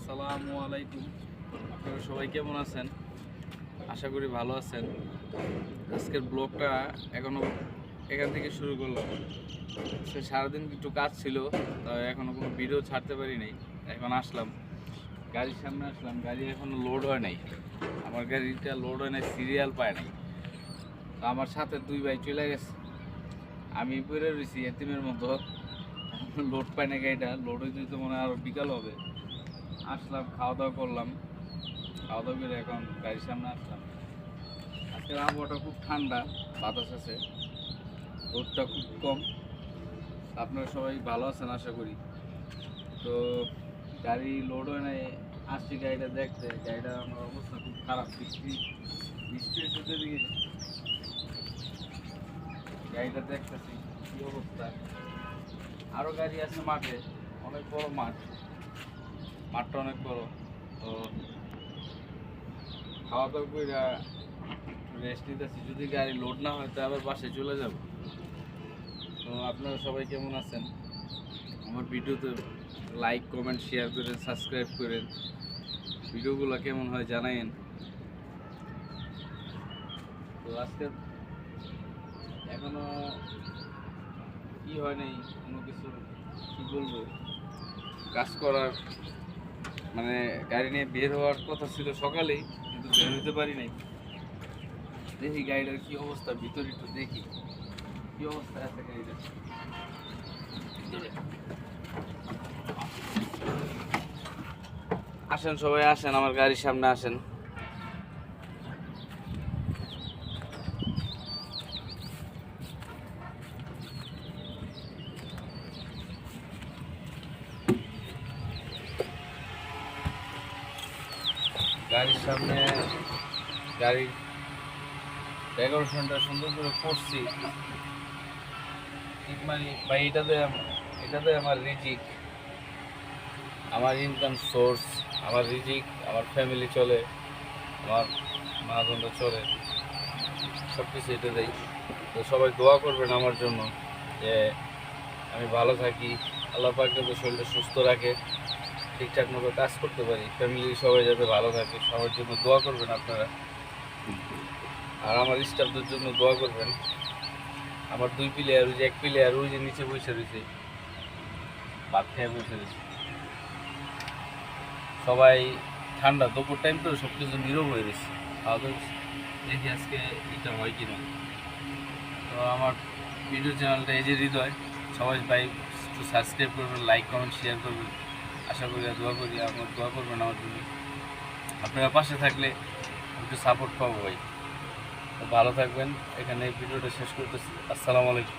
আসসালামু আলাইকুম। আপনারা সবাই কেমন আছেন? আশা করি ভালো আছেন। আজকের ব্লগটা এখান থেকে শুরু করলাম। সারাদিন একটু কাজ ছিল, তাই এখনও কোনো ভিডিও ছাড়তে পারি নাই। এখন আসলাম, গাড়ির সামনে আসলাম, গাড়ি এখনও লোড হয় নাই। আমার গাড়িটা লোড হয় নাই, সিরিয়াল পায় নাই। তো আমার সাথে দুই ভাই চলে গেছে, আমি পড়ে রয়েছি এতিমের মতো। লোড পায় না গাড়িটা, লোড হইতে তো মনে হয় আরও বিকাল হবে। আসলাম, খাওয়া দাওয়া করলাম, খাওয়া দাওয়া করে এখন গাড়ির সামনে আসলাম। আজকের আবহাওয়াটা খুব ঠান্ডা, বাতাস আছে, রোদটা খুব কম। আপনারা সবাই ভালো আছেন আশা করি। তো গাড়ি লোড হয় নাই, আসছি গাড়িটা দেখতে। গাড়িটা আমার অবস্থা খুব খারাপ, বৃষ্টি এসেছে দিকে। গাড়িটা দেখতেছি কী অবস্থা। আরও গাড়ি আছে মাঠে, অনেক বড় মাঠটা অনেক বড়। তো খাওয়া দাওয়া করে রেস্ট নিতেছি, যদি গাড়ি লোড না হয় তো আবার বাসায় চলে যাব। তো আপনারা সবাই কেমন আছেন? আমার ভিডিওতে লাইক কমেন্ট শেয়ার করেন, সাবস্ক্রাইব করেন, ভিডিওগুলো কেমন হয় জানাইন। তো আজকে এখনো কি হয় নাই, কোনো কিছু কি বলবো, কাজ করার মানে গাড়ি নিয়ে বের হওয়ার কথা ছিল সকালেই, কিন্তু বের হতে পারি নাই। দেখি গাড়িটার কি অবস্থা, ভিতরে একটু দেখি কি অবস্থা আছে গাড়িটার ভিতরে। আসেন সবাই, আসেন আমার গাড়ির সামনে আসেন। গাড়ির সামনে গাড়ির ডেকোরেশনটা সুন্দর করে করছি। ভাই এটাতে আমার রিজিক, আমার ইনকাম সোর্স, আমার রিজিক, আমার ফ্যামিলি চলে, আমার মাঝন্দ চলে, সব কিছু এটা দেয়। তো সবাই দোয়া করবেন আমার জন্য যে আমি ভালো থাকি, আল্লাহ পাক যাতে শরীরটা সুস্থ রাখে, ঠিকঠাক মতো কাজ করতে পারি, ফ্যামিলি সবাই যাতে ভালো থাকে, সবার জন্য দোয়া করবেন আপনারা। আর আমার স্টাফদের জন্য দোয়া করবেন। আমার দুই প্লেয়ার, ওই যে এক প্লেয়ার ওই যে নিচে বসে রয়েছে, ভাত খেয়ে বসে রয়েছে। সবাই ঠান্ডা, দুপুর টাইম তো সব কিছু নীরব হয়ে গেছে, খাওয়া দাওয়া দেখি আজকে এটা হয় কিনা। তো আমার ভিডিও চ্যানেলটা এই যে হৃদয়, সবাই ভাই একটু সাবস্ক্রাইব করবেন, লাইক কমেন্ট শেয়ার করবেন। আশা করি দোয়া করি, আমার দোয়া করবেন আমার জন্য। আপনারা পাশে থাকলে একটু সাপোর্ট পাবো ভাই। তো ভালো থাকবেন, এখানে ভিডিওটা শেষ করতেছি। আসসালামু আলাইকুম।